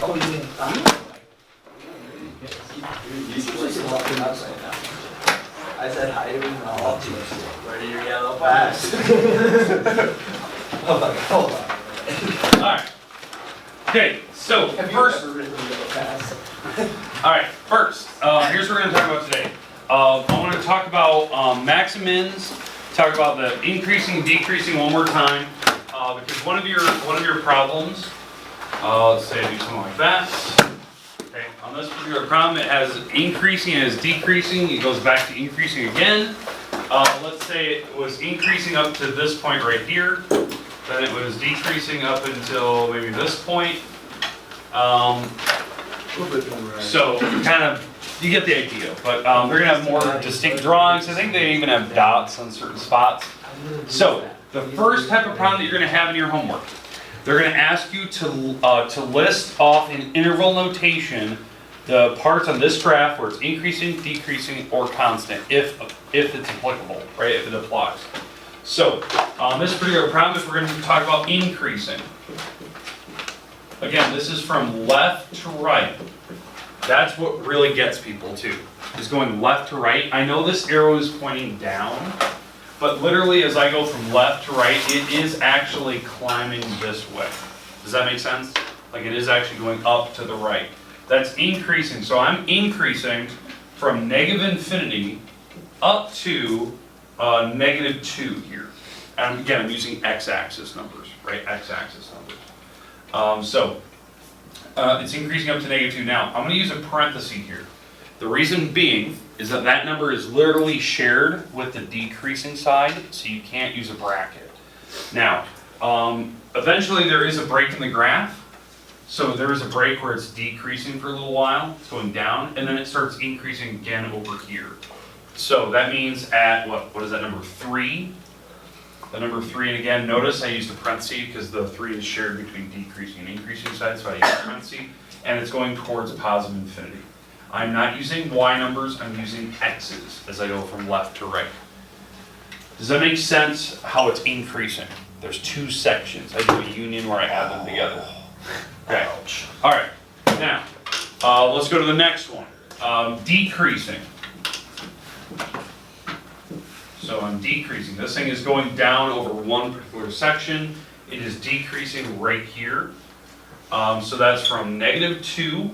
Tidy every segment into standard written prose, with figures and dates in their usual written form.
Oh, you mean I said hi to him all. Where did your yellow pass? Hold on. Alright. Okay, so Have you first. ever written the yellow pass? Alright, first, here's what we're going to talk about today. I want to talk about max and mins, talk about the increasing and decreasing one more time, because one of your problems, let's say I do something like that. Okay, on this particular problem, it has increasing and it has decreasing. It goes back to increasing again. Let's say it was increasing up to this point right here. Then it was decreasing up until maybe this point. So kind of, you get the idea. But they're going to have more distinct drawings. I think they even have dots on certain spots. So the first type of problem that you're going to have in your homework, they're going to ask you to list off in interval notation the parts on this graph where it's increasing, decreasing, or constant, if it's applicable, right? If it applies. So on this particular problem, if we're going to talk about increasing, again, this is from left to right. That's what really gets people too, is going left to right. I know this arrow is pointing down, but literally as I go from left to right, it is actually climbing this way. Does that make sense? Like it is actually going up to the right. That's increasing. So I'm increasing from negative infinity up to -2 here. And again, I'm using x-axis numbers, right? X-axis numbers. It's increasing up to -2. Now, I'm going to use a parenthesis here. The reason being is that that number is literally shared with the decreasing side, so you can't use a bracket. Now, eventually there is a break in the graph. So there is a break where it's decreasing for a little while, it's going down, and then it starts increasing again over here. So that means at, what is that, number 3? The number 3, and again, notice I used a parenthesis because the 3 is shared between decreasing and increasing sides, so I used a parenthesis, and it's going towards positive infinity. I'm not using y numbers, I'm using x's as I go from left to right. Does that make sense how it's increasing? There's 2 sections. I do a union where I add them together. Okay. All right. Now, let's go to the next one. Decreasing. So I'm decreasing. This thing is going down over one particular section. It is decreasing right here. So that's from -2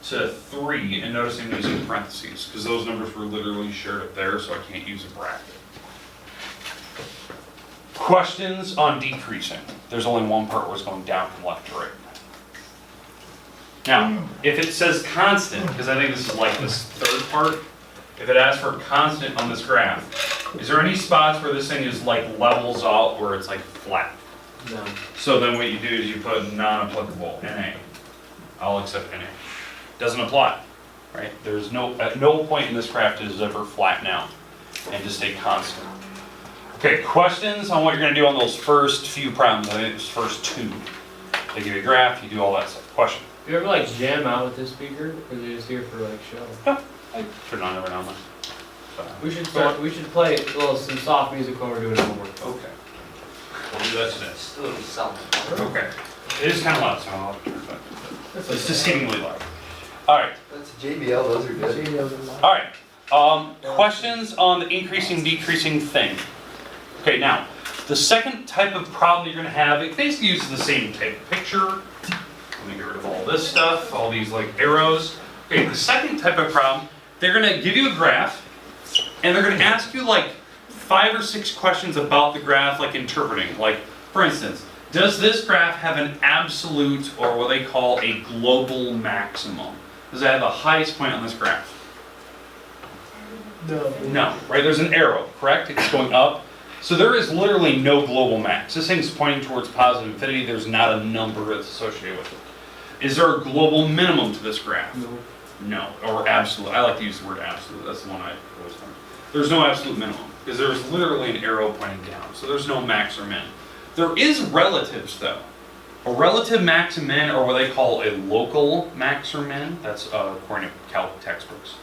to 3. And notice I'm using parentheses because those numbers were literally shared up there, so I can't use a bracket. Questions on decreasing. There's only one part where it's going down from left to right. Now, if it says constant, because I think this is like this third part, if it asks for constant on this graph, is there any spots where this thing is like levels out where it's like flat? No. So then what you do is you put non-applicable, NA. I'll accept NA. Doesn't apply, right? There's at no point in this graph does it ever flatten out and just stay constant. Okay, questions on what you're going to do on those first few problems. I think it's first 2. They give you a graph, you do all that stuff. Question? Do you ever like jam out with this speaker, or is it just here for like show? Yeah, I turn it on every now and then. We should play some soft music while we're doing homework. Okay. We'll do that today. Just a little something. Okay. It is kind of loud, so I'll turn it back. It's deceivingly loud. All right. That's JBL, those are good. All right. Questions on the increasing, decreasing thing. Okay, now, the second type of problem you're going to have, it basically uses the same type of picture. Let me get rid of all this stuff, all these like arrows. Okay, the second type of problem, they're going to give you a graph, and they're going to ask you like 5 or 6 questions about the graph, like interpreting. Like, for instance, does this graph have an absolute, or what they call a global maximum? Does it have the highest point on this graph? No. No, right? There's an arrow, correct? It's going up. So there is literally no global max. This thing's pointing towards positive infinity. There's not a number that's associated with it. Is there a global minimum to this graph? No. No, or absolute. I like to use the word absolute. That's the one I always find. There's no absolute minimum because there's literally an arrow pointing down. So there's no max or min. There is relatives though. A relative max and min, or what they call a local max or min. That's according to calc textbooks.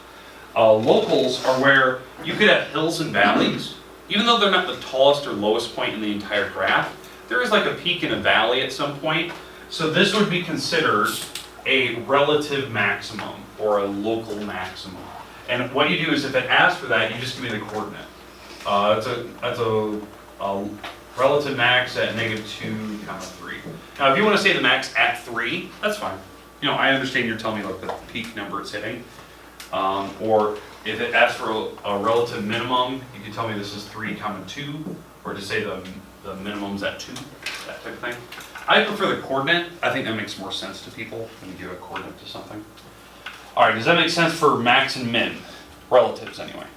Locals are where you could have hills and valleys. Even though they're not the tallest or lowest point in the entire graph, there is like a peak and a valley at some point. So this would be considered a relative maximum or a local maximum. And what you do is if it asks for that, you just give me the coordinate. That's a relative max at -2, 3. Now, if you want to say the max at 3, that's fine. You know, I understand you're telling me like the peak number it's hitting. Or if it asks for a relative minimum, you can tell me this is 3, 2, or just say the minimum's at 2, that type of thing. I prefer the coordinate. I think that makes more sense to people when you give a coordinate to something. All right, does that make sense for max and min? Relatives, anyway.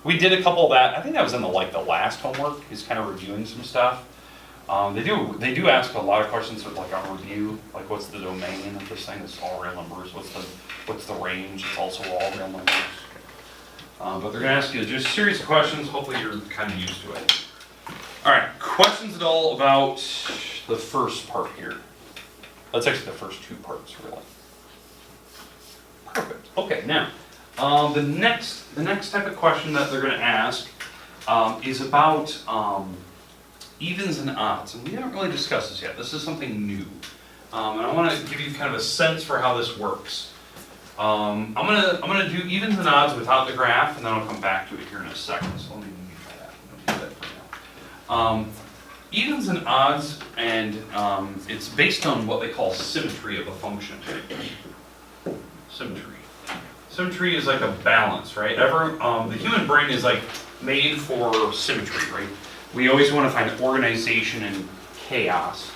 We did a couple of that. I think that was in the last homework. He's kind of reviewing some stuff. They do ask a lot of questions of like on review, like what's the domain of this thing? It's all real numbers. What's the range? It's also all real numbers. But they're going to ask you just a series of questions. Hopefully you're kind of used to it. All right, questions at all about the first part here? That's actually the first 2 parts, really. Perfect. Okay, now the next type of question that they're going to ask is about evens and odds, and we haven't really discussed this yet. This is something new, and I want to give you kind of a sense for how this works. I'm gonna do evens and odds without the graph, and then I'll come back to it here in a second. So let me try that. I'll do that for now. Evens and odds, and it's based on what they call symmetry of a function. Symmetry. Symmetry is like a balance, right? The human brain is like made for symmetry, right? We always want to find organization and chaos.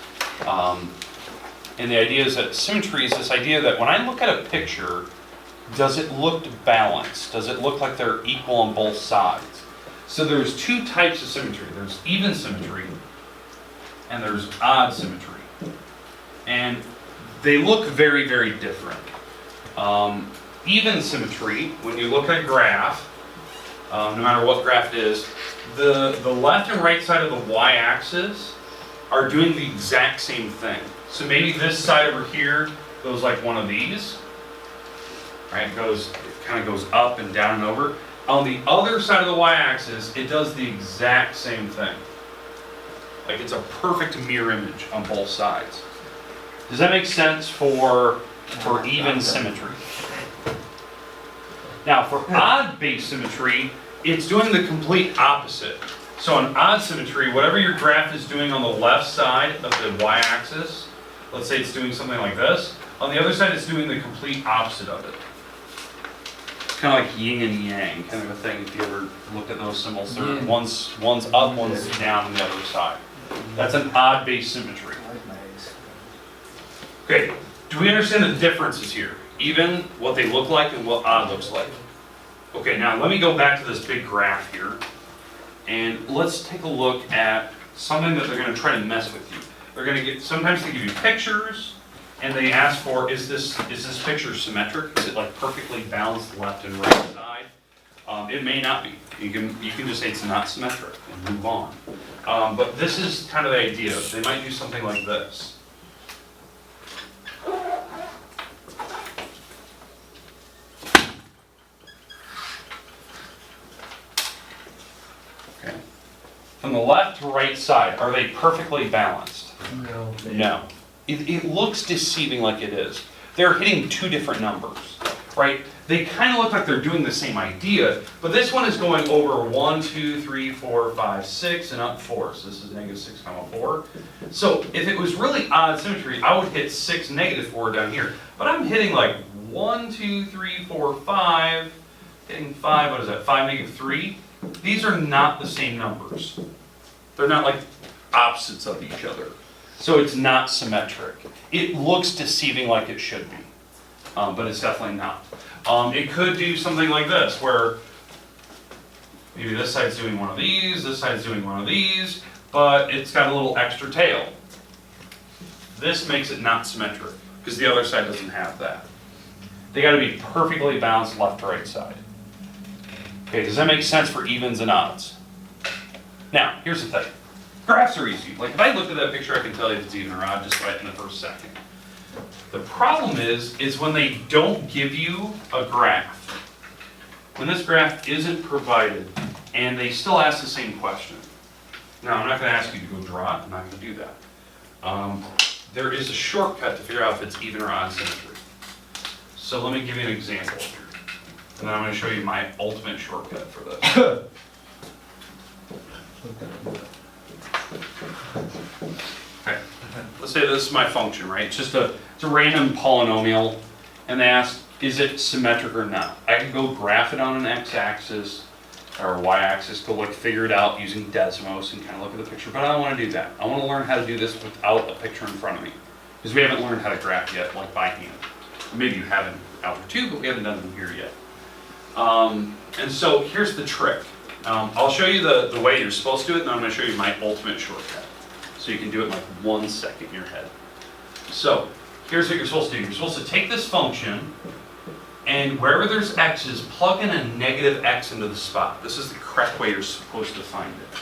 And the idea is that symmetry is this idea that when I look at a picture, does it look balanced? Does it look like they're equal on both sides? So there's 2 types of symmetry. There's even symmetry and there's odd symmetry. And they look very, very different. Even symmetry, when you look at a graph, no matter what graph it is, the left and right side of the y-axis are doing the exact same thing. So maybe this side over here goes like one of these, right? It kind of goes up and down and over. On the other side of the y-axis, it does the exact same thing. Like it's a perfect mirror image on both sides. Does that make sense for even symmetry? Now for odd-based symmetry, it's doing the complete opposite. So on odd symmetry, whatever your graph is doing on the left side of the y-axis, let's say it's doing something like this, on the other side it's doing the complete opposite of it. It's kind of like yin and yang kind of a thing if you ever looked at those symbols. They're one's up, one's down on the other side. That's an odd-based symmetry. Okay, do we understand the differences here? Even what they look like and what odd looks like. Okay, now let me go back to this big graph here, and let's take a look at something that they're going to try to mess with you. They're going to sometimes they give you pictures, and they ask for, is this picture symmetric? Is it like perfectly balanced left and right side? It may not be. You can just say it's not symmetric and move on. But this is kind of the idea. They might do something like this. From the left to right side, are they perfectly balanced? No. No. It looks deceiving like it is. They're hitting 2 different numbers, right? They kind of look like they're doing the same idea, but this one is going over 1, 2, 3, 4, 5, 6, and up 4. So this is -6, 4. So if it was really odd symmetry, I would hit 6, -4 down here. But I'm hitting like 1, 2, 3, 4, 5, hitting 5, what is that, 5, -3? These are not the same numbers. They're not like opposites of each other. So it's not symmetric. It looks deceiving like it should be, but it's definitely not. It could do something like this, where maybe this side's doing one of these, this side's doing one of these, but it's got a little extra tail. This makes it not symmetric, because the other side doesn't have that. They gotta be perfectly balanced left to right side. Okay, does that make sense for evens and odds? Now, here's the thing. Graphs are easy. Like if I looked at that picture, I can tell you if it's even or odd just right in the first second. The problem is when they don't give you a graph. When this graph isn't provided, and they still ask the same question. Now, I'm not going to ask you to go draw it. I'm not going to do that. there is a shortcut to figure out if it's even or odd symmetry. So let me give you an example here. And then I'm going to show you my ultimate shortcut for this. Okay, let's say this is my function, right? It's a random polynomial, and they ask, is it symmetric or not? I could go graph it on an x-axis or y-axis, go like figure it out using Desmos and kind of look at the picture, but I don't want to do that. I want to learn how to do this without a picture in front of me, because we haven't learned how to graph yet, like by hand. Maybe you haven't out there too, but we haven't done them here yet. And so here's the trick. I'll show you the way you're supposed to do it, and then I'm going to show you my ultimate shortcut. So you can do it in like 1 second in your head. So here's what you're supposed to do. You're supposed to take this function, and wherever there's x's, plug in a negative x into the spot. This is the correct way you're supposed to find it.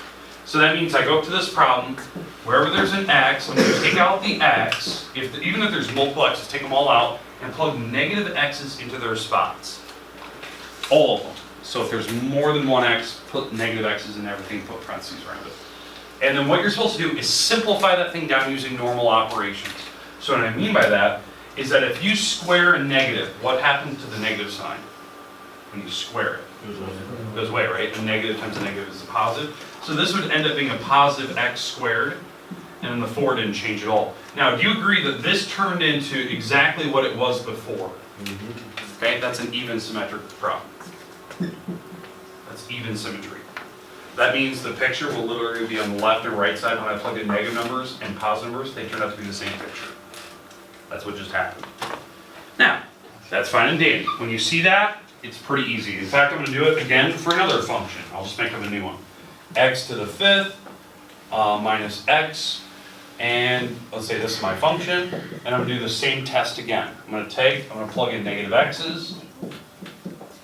So that means I go up to this problem, wherever there's an x, I'm going to take out the x, even if there's multiple x's, take them all out, and plug negative x's into their spots. All of them. So if there's more than one x, put negative x's in everything, put parentheses around it. And then what you're supposed to do is simplify that thing down using normal operations. So what I mean by that is that if you square a negative, what happens to the negative sign when you square it? It goes away, right? A negative times a negative is a positive. So this would end up being a positive x squared, and then the 4 didn't change at all. Now, do you agree that this turned into exactly what it was before? Okay, that's an even symmetric problem. That's even symmetry. That means the picture will literally be on the left and right side. When I plug in negative numbers and positive numbers, they turn out to be the same picture. That's what just happened. Now, that's fine and dandy. When you see that, it's pretty easy. In fact, I'm going to do it again for another function. I'll just make up a new one. X to the 5th minus x, and let's say this is my function, and I'm going to do the same test again. I'm going to plug in negative x's.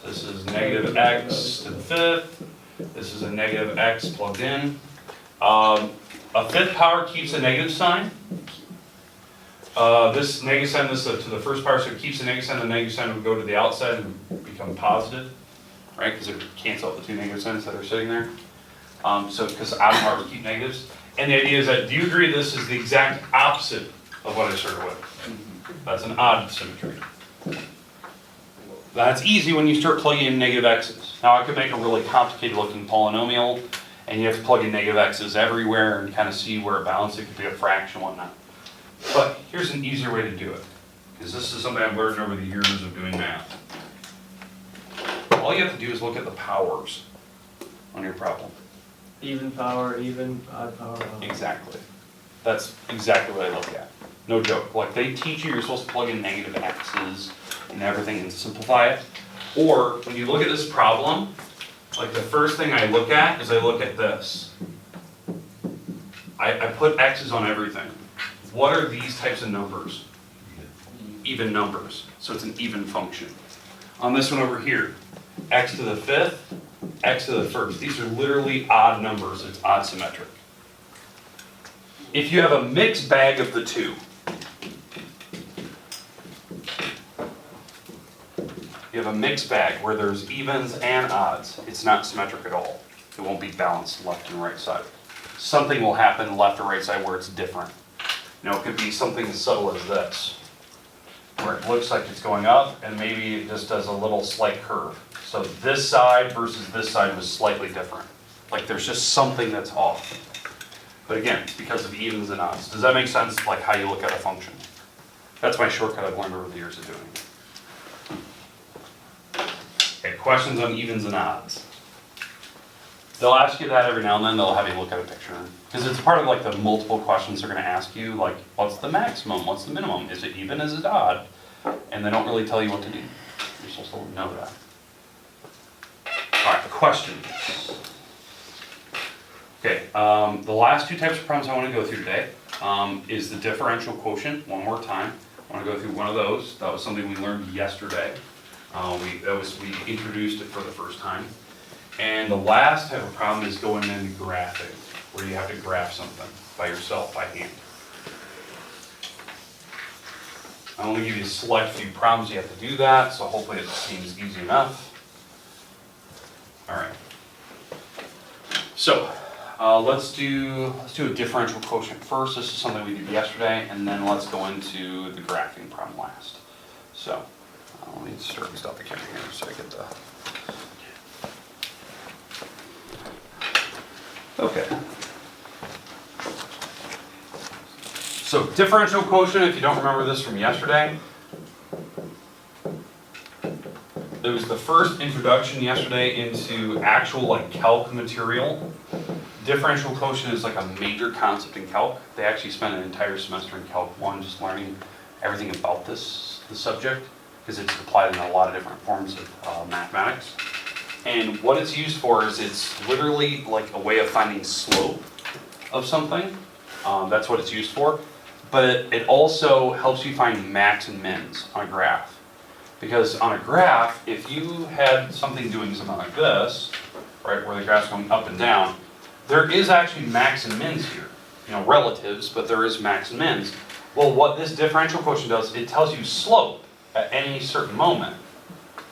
This is negative x to the 5th. This is a negative x plugged in. A 5th power keeps a negative sign. This negative sign, this to the first power, so it keeps the negative sign. The negative sign would go to the outside and become positive, right? Because it would cancel out the two negative signs that are sitting there. So because odd powers keep negatives. And the idea is that, do you agree this is the exact opposite of what I started with? That's an odd symmetry. That's easy when you start plugging in negative x's. Now I could make a really complicated looking polynomial, and you have to plug in negative x's everywhere and kind of see where it balances. It could be a fraction and whatnot. But here's an easier way to do it, because this is something I've learned over the years of doing math. All you have to do is look at the powers on your problem. Even power, even, odd power. Odd. Exactly. That's exactly what I look at. No joke. Like they teach you, you're supposed to plug in negative x's and everything and simplify it. Or when you look at this problem, like the first thing I look at is I look at this. I put x's on everything. What are these types of numbers? Even numbers. So it's an even function. On this one over here, x to the 5th, x to the 1st. These are literally odd numbers. It's odd symmetric. If you have a mixed bag of the two, you have a mixed bag where there's evens and odds, it's not symmetric at all. It won't be balanced left and right side. Something will happen left or right side where it's different. You know, it could be something as subtle as this, where it looks like it's going up and maybe it just does a little slight curve. So this side versus this side was slightly different. Like there's just something that's off. But again, it's because of evens and odds. Does that make sense, like how you look at a function? That's my shortcut I've learned over the years of doing it. Okay, questions on evens and odds. They'll ask you that every now and then. They'll have you look at a picture. Because it's part of like the multiple questions they're going to ask you, like what's the maximum, what's the minimum, is it even, is it odd? And they don't really tell you what to do. You're supposed to know that. All right, questions. Okay, the last two types of problems I want to go through today is the differential quotient. One more time. I want to go through one of those. That was something we learned yesterday. We introduced it for the first time. And the last type of problem is going into graphing, where you have to graph something by yourself, by hand. I want to give you a select few problems you have to do that, so hopefully it seems easy enough. All right. So, Let's do a differential quotient first. This is something we did yesterday, and then let's go into the graphing problem last. So, let me stop the camera here so I get the... Okay. So, differential quotient, if you don't remember this from yesterday, there was the first introduction yesterday into actual like calc material. Differential quotient is like a major concept in calc. They actually spent an entire semester in Calc 1 just learning everything about the subject, because it's applied in a lot of different forms of mathematics. And what it's used for is it's literally like a way of finding slope of something. That's what it's used for. But it also helps you find max and mins on a graph. Because on a graph, if you had something doing something like this, right, where the graph's going up and down, there is actually max and mins here. You know, relatives, but there is max and mins. Well, what this differential quotient does, it tells you slope at any certain moment.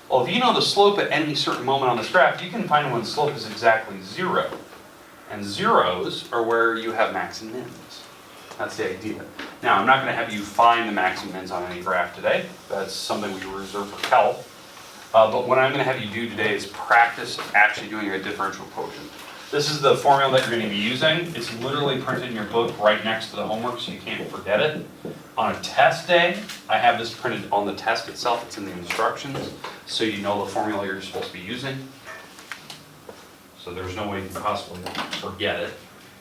Well, if you know the slope at any certain moment on this graph, you can find when slope is exactly 0. And zeros are where you have max and mins. That's the idea. Now, I'm not going to have you find the max and mins on any graph today. That's something we reserve for calc. But what I'm going to have you do today is practice actually doing a differential quotient. This is the formula that you're going to be using. It's literally printed in your book right next to the homework, so you can't forget it. On a test day, I have this printed on the test itself. It's in the instructions, so you know the formula you're supposed to be using. So there's no way you can possibly forget it.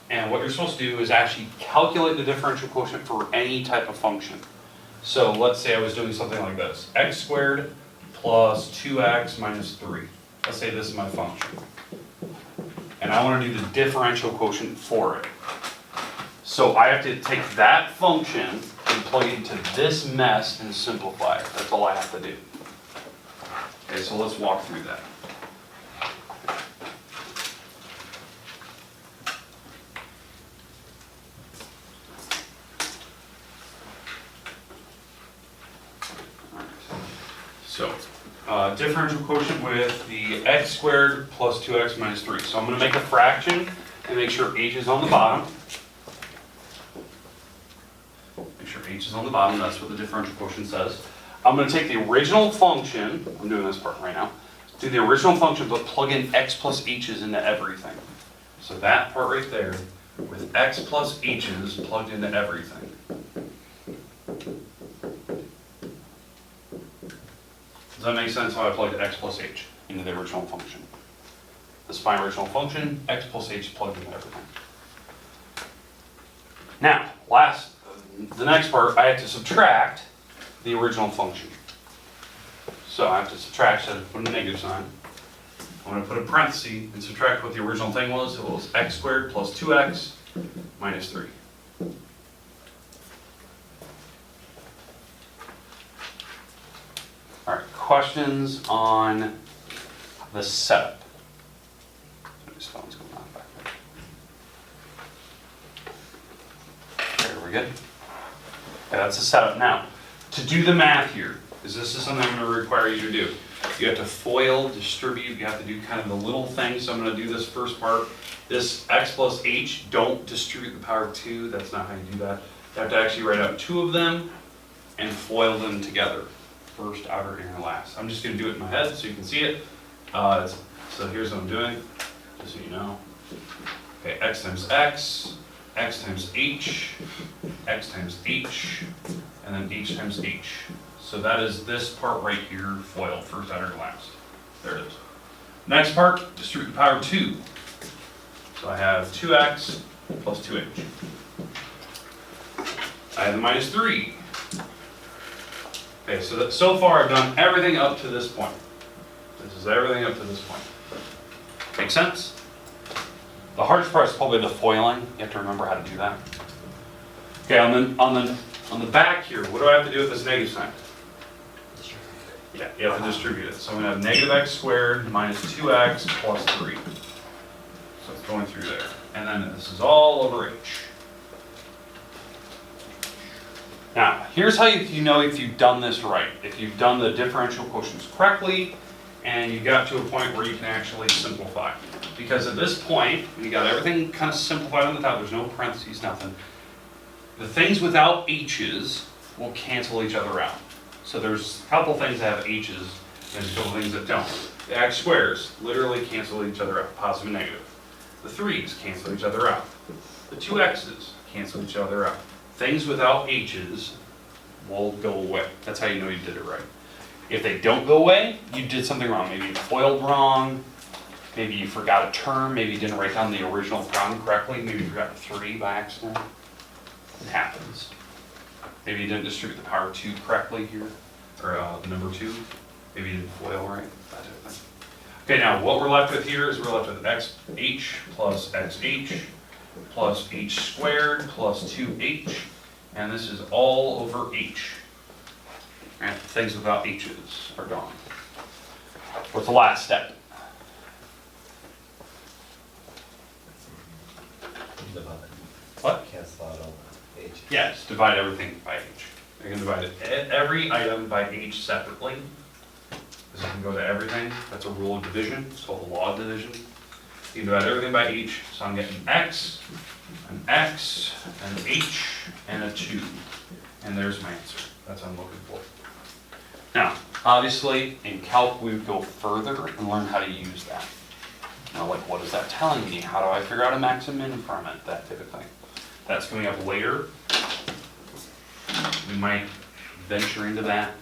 And what you're supposed to do is actually calculate the differential quotient for any type of function. So let's say I was doing something like this. X squared plus 2x minus 3. Let's say this is my function. And I want to do the differential quotient for it. So I have to take that function and plug it into this mess and simplify it. That's all I have to do. Okay, so let's walk through that. So, differential quotient with the x squared plus 2x minus 3. So I'm going to make a fraction and make sure h is on the bottom. Make sure h is on the bottom, that's what the differential quotient says. I'm going to take the original function, I'm doing this part right now, do the original function but plug in x plus h's into everything. So that part right there with x plus h's plugged into everything. Does that make sense how I plugged x plus h into the original function? This is my original function, x plus h plugged into everything. Now, the next part, I have to subtract the original function. So I have to subtract, so I put a negative sign. I'm going to put a parenthesis and subtract what the original thing was. It was x squared plus 2x minus 3. All right, questions on the setup? This phone's going on back there. Okay, we're good? Okay, that's the setup. Now, to do the math here, because this is something I'm going to require you to do. You have to FOIL, distribute, you have to do kind of the little things. So I'm going to do this first part. This x plus h, don't distribute the power of 2. That's not how you do that. You have to actually write out 2 of them and FOIL them together. First, outer, inner, last. I'm just going to do it in my head so you can see it. So here's what I'm doing, just so you know. Okay, x times x times h, x times h, and then h times h. So that is this part right here, FOIL, first, outer, last. There it is. Next part, distribute the power of 2. So I have 2x plus 2h. I have the minus 3. Okay, so far I've done everything up to this point. This is everything up to this point. Make sense? The hardest part is probably the foiling. You have to remember how to do that. Okay, on the back here, what do I have to do with this negative sign? Yeah, you have to distribute it. So I'm going to have negative x squared minus 2x plus 3. So it's going through there. And then this is all over h. Now, here's how you know if you've done this right. If you've done the differential quotients correctly, and you got to a point where you can actually simplify. because at this point, we got everything kind of simplified on the top, there's no parentheses, nothing. The things without h's will cancel each other out. So there's a couple things that have h's, and there's a couple things that don't. The x squares literally cancel each other out, positive and negative. The 3's cancel each other out. The 2 x's cancel each other out. Things without h's will go away. That's how you know you did it right. If they don't go away, you did something wrong. Maybe you FOILed wrong, maybe you forgot a term, maybe you didn't write down the original problem correctly, maybe you forgot 3 by accident. It happens. Maybe you didn't distribute the power 2 correctly here, or the number 2. Maybe you didn't FOIL right, that type of thing. Okay, now what we're left with here is we're left with xh plus xh plus h squared plus 2h, and this is all over h. And things without h's are gone. What's the last step? What? Cancel out all h. Yes, divide everything by h. You can divide every item by h separately. This can go to everything. That's a rule of division. It's called the law of division. You can divide everything by h. So I'm getting x, an h, and a 2. And there's my answer. That's what I'm looking for. Now, obviously, in calc, we would go further and learn how to use that. Now, like, what is that telling me? How do I figure out a max and min from it? That type of thing. That's coming up later. We might venture into that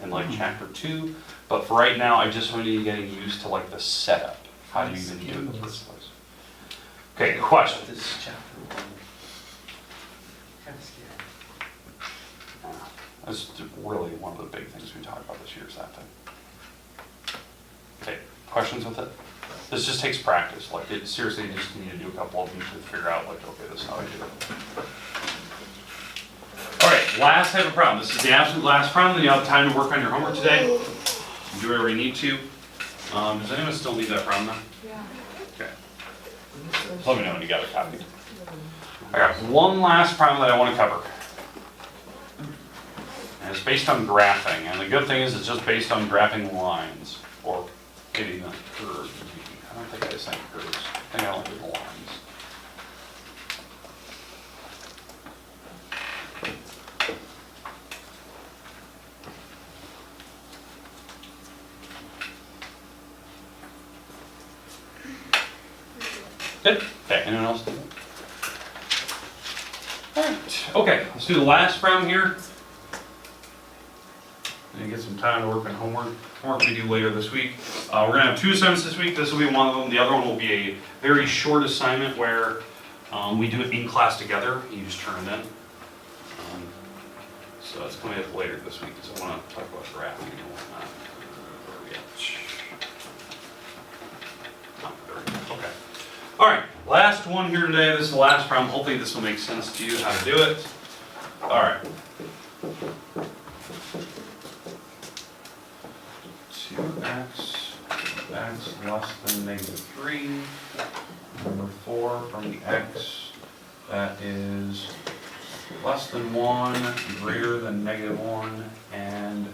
in like chapter 2. But for right now, I just want you getting used to like the setup. How do you even do it in the first place? Okay, questions? This is chapter 1. Kind of scary. That's really one of the big things we talk about this year is that thing. Okay, questions with it? This just takes practice. Like, it seriously, you just need to do a couple of them to figure out, like, okay, this is how I do it. All right, last type of problem. This is the absolute last problem. Then you have time to work on your homework today. Do whatever you need to. Does anyone still need that problem then? Yeah. Okay. Let me know when you got a copy. I got one last problem that I want to cover. And it's based on graphing. And the good thing is it's just based on graphing lines. Or maybe not curves. I don't think I just think curves. I think I only did the lines. Good. Okay, anyone else do that? Alright, okay, let's do the last problem here. And get some time to work on homework we do later this week. We're going to have 2 assignments this week. This will be one of them. The other one will be a very short assignment where we do it in class together. You just turn it in. So it's coming up later this week because I want to talk about graphing and whatnot. Where are we at? Oh, there we go. Okay. All right, last one here today. This is the last problem. Hopefully this will make sense to you how to do it. All right. 2x less than -3. Number 4 from the x that is less than 1, greater than -1, and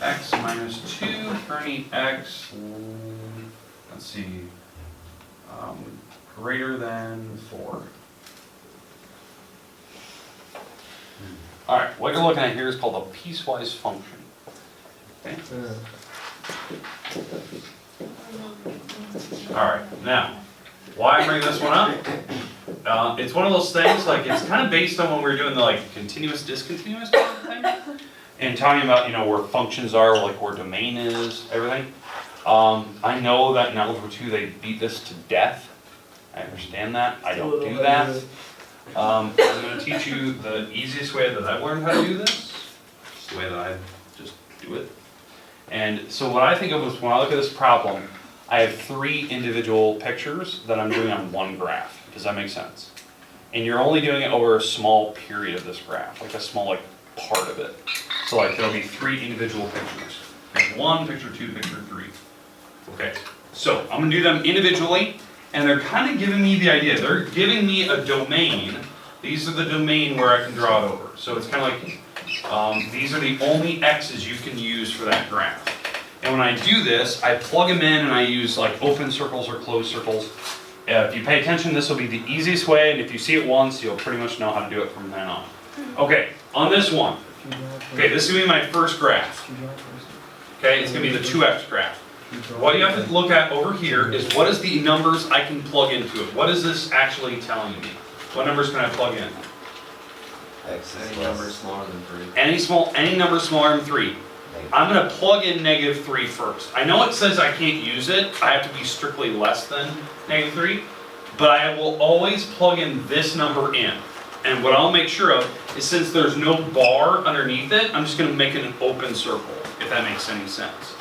x minus 2 for any x, let's see, greater than 4. All right, what you're looking at here is called a piecewise function. Okay. All right, now, why I'm bringing this one up? It's one of those things, like, it's kind of based on when we were doing the, like, continuous, discontinuous kind of thing, and talking about, you know, where functions are, like, where domain is, everything. I know that in Algebra 2 they beat this to death. I understand that. I don't do that. I'm going to teach you the easiest way that I've learned how to do this. It's the way that I just do it. And so what I think of is when I look at this problem, I have 3 individual pictures that I'm doing on one graph. Does that make sense? And you're only doing it over a small period of this graph, like a small like part of it. So like there'll be 3 individual pictures. Picture 1, picture 2, picture 3. Okay, so I'm going to do them individually, and they're kind of giving me the idea. They're giving me a domain. These are the domain where I can draw it over. So it's kind of like, these are the only x's you can use for that graph. And when I do this, I plug them in and I use like open circles or closed circles. If you pay attention, this will be the easiest way, and if you see it once, you'll pretty much know how to do it from then on. Okay, on this one, okay, this is gonna be my first graph. Okay, it's gonna be the 2x graph. What you have to look at over here is what is the numbers I can plug into it? What is this actually telling me? What numbers can I plug in? Any number smaller than 3. Any number smaller than 3. I'm going to plug in -3 first. I know it says I can't use it. I have to be strictly less than -3. But I will always plug in this number in. And what I'll make sure of is since there's no bar underneath it, I'm just going to make it an open circle, if that makes any sense.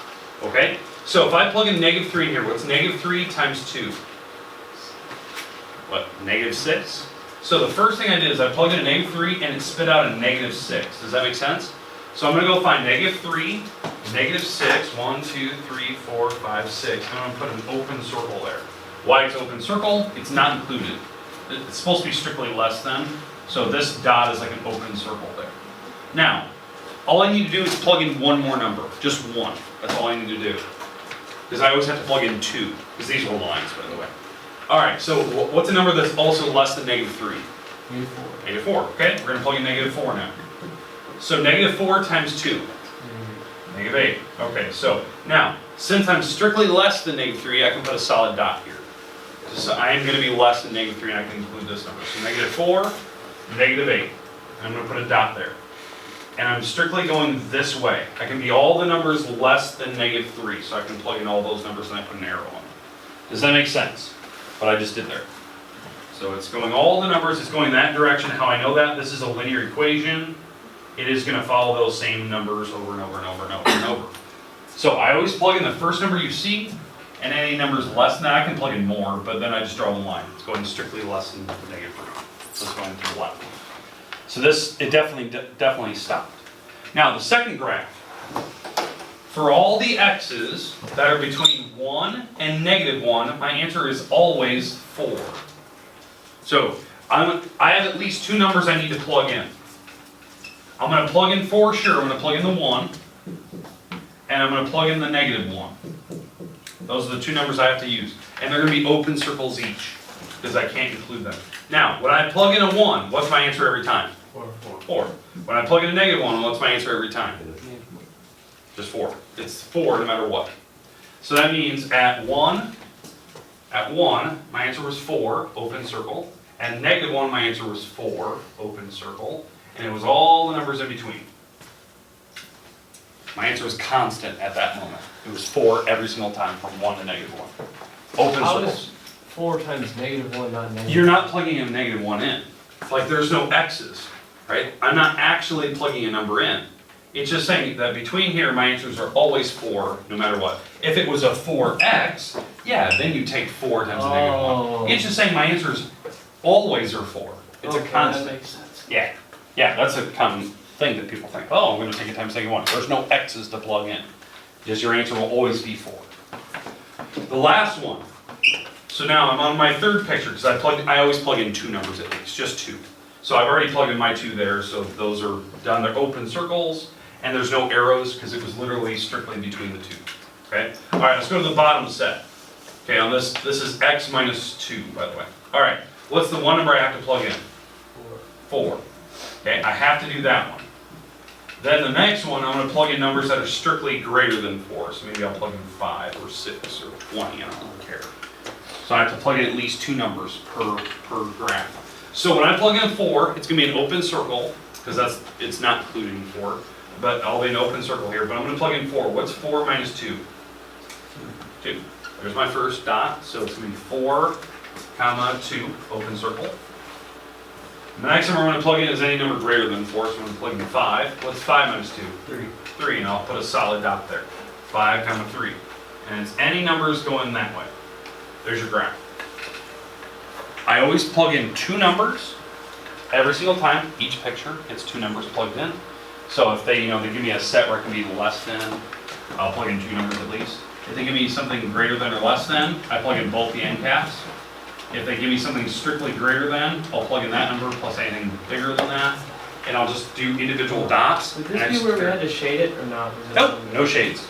Okay? So if I plug in -3 in here, what's -3 times 2? What, -6? So the first thing I did is I plugged in a -3 and it spit out a -6. Does that make sense? So I'm going to go find -3, -6, 1, 2, 3, 4, 5, 6. And I'm going to put an open circle there. Why it's open circle? It's not included. It's supposed to be strictly less than. So this dot is like an open circle there. Now, all I need to do is plug in one more number. Just one. That's all I need to do. Because I always have to plug in 2. Because these are lines, by the way. Alright, so what's a number that's also less than -3? -4. Okay, we're going to plug in -4 now. So -4 times 2. -8. Okay, so now, since I'm strictly less than -3, I can put a solid dot here. So I am going to be less than -3 and I can include this number. So -4, -8. I'm going to put a dot there. And I'm strictly going this way. I can be all the numbers less than -3, so I can plug in all those numbers and I put an arrow on. Does that make sense? What I just did there. So it's going all the numbers, it's going that direction. How I know that? This is a linear equation. It is going to follow those same numbers over and over and over and over and over. So I always plug in the first number you see, and any numbers less than that, I can plug in more, but then I just draw the line. It's going strictly less than -3. So it's going to the left. So this, it definitely stopped. Now the second graph. For all the x's that are between 1 and -1, my answer is always 4. So I have at least 2 numbers I need to plug in. I'm going to plug in 4, sure, I'm going to plug in the 1, and I'm going to plug in the -1. Those are the 2 numbers I have to use. And they're going to be open circles each, because I can't include them. Now, when I plug in a 1, what's my answer every time? 4. When I plug in a -1, what's my answer every time? Just 4. It's 4 no matter what. So that means at 1, my answer was 4, open circle. At -1, my answer was 4, open circle. And it was all the numbers in between. My answer was constant at that moment. It was 4 every single time from 1 to -1. Open How circles. is 4 times -1 not negative? You're not plugging a -1 in. Like there's no x's, right? I'm not actually plugging a number in. It's just saying that between here, my answers are always 4, no matter what. If it was a 4x, yeah, then you take 4 times the -1. It's just saying my answers always are 4. It's a constant. That makes sense. Yeah, that's a common thing that people think, oh, I'm going to take it times -1. There's no x's to plug in. Just your answer will always be 4. The last one. So now I'm on my third picture, because I always plug in 2 numbers at least, just 2. So I've already plugged in my 2 there, so those are done. They're open circles. And there's no arrows because it was literally strictly between the 2. Okay? Alright, let's go to the bottom set. Okay, on this is x minus 2, by the way. Alright, what's the one number I have to plug in? 4. Okay, I have to do that one. Then the next one, I'm going to plug in numbers that are strictly greater than 4. So maybe I'll plug in 5 or 6 or 20, I don't care. So I have to plug in at least 2 numbers per graph. So when I plug in 4, it's going to be an open circle, because it's not including 4. But I'll be an open circle here, but I'm going to plug in 4. What's 4 minus 2? 2. There's my first dot, so it's going to be 4, comma, 2, open circle. The next number I'm going to plug in is any number greater than 4, so I'm going to plug in 5. What's 5 minus 2? 3. 3, and I'll put a solid dot there. 5, comma, 3. And it's any numbers going that way. There's your graph. I always plug in 2 numbers every single time, each picture, it's 2 numbers plugged in. So if they give me a set where it can be less than, I'll plug in 2 numbers at least. If they give me something greater than or less than, I plug in both the end caps. If they give me something strictly greater than, I'll plug in that number plus anything bigger than that. And I'll just do individual dots. Would this be where we had to shade it or not? Nope, no shades.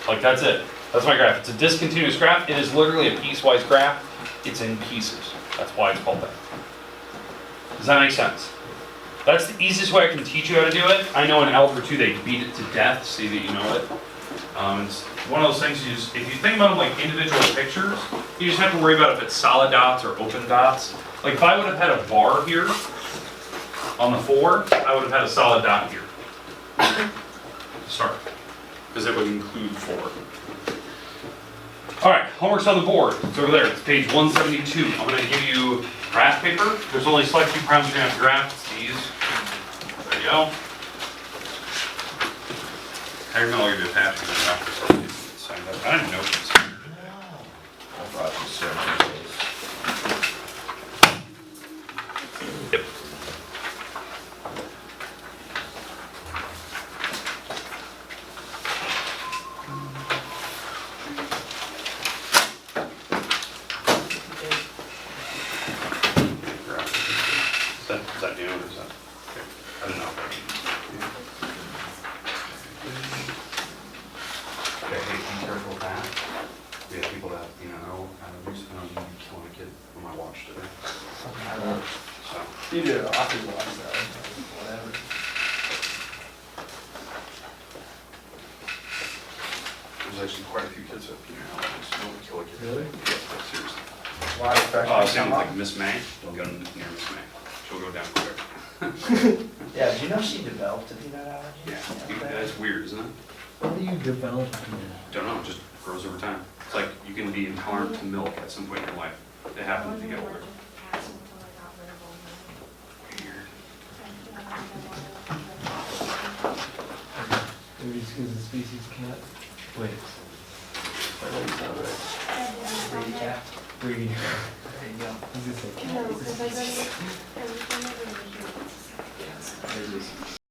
Like, that's it. That's my graph. It's a discontinuous graph. It is literally a piecewise graph. It's in pieces. That's why it's called that. Does that make sense? That's the easiest way I can teach you how to do it. I know in Algebra 2 they beat it to death, see that you know it. It's one of those things you just, if you think about them like individual pictures, you just have to worry about if it's solid dots or open dots. Like if I would have had a bar here on the 4, I would have had a solid dot here. Start. Because it would include 4. Alright, homework's on the board. It's over there. It's page 172. I'm going to give you graph paper. There's only select few problems you're going to have to graph. It's these. There you go. I'm going to give you a attachment after something signed up. I didn't know this. I brought you some. Yep. Is that new or is that? Okay. I don't know. Okay, hey, be careful with that. We have people that, you know, recently killing a kid on my watch today. So, You did an awesome one, so whatever. there's actually quite a few kids that, you know, just don't kill a kid. Really? Yeah, seriously. Why Same with like Miss May, don't go near Miss May. She'll go down quick. Yeah, did you know she developed a peanut allergy? Yeah, that's weird, isn't it? What do you develop? Don't know, it just grows over time. It's like you can be intolerant to milk at some point in your life. It happens to get older. Weird. Maybe it's because the species cat. Wait. Breedy cat. Breeding. There you go. I was gonna say cat. No, because I read everything. There it is.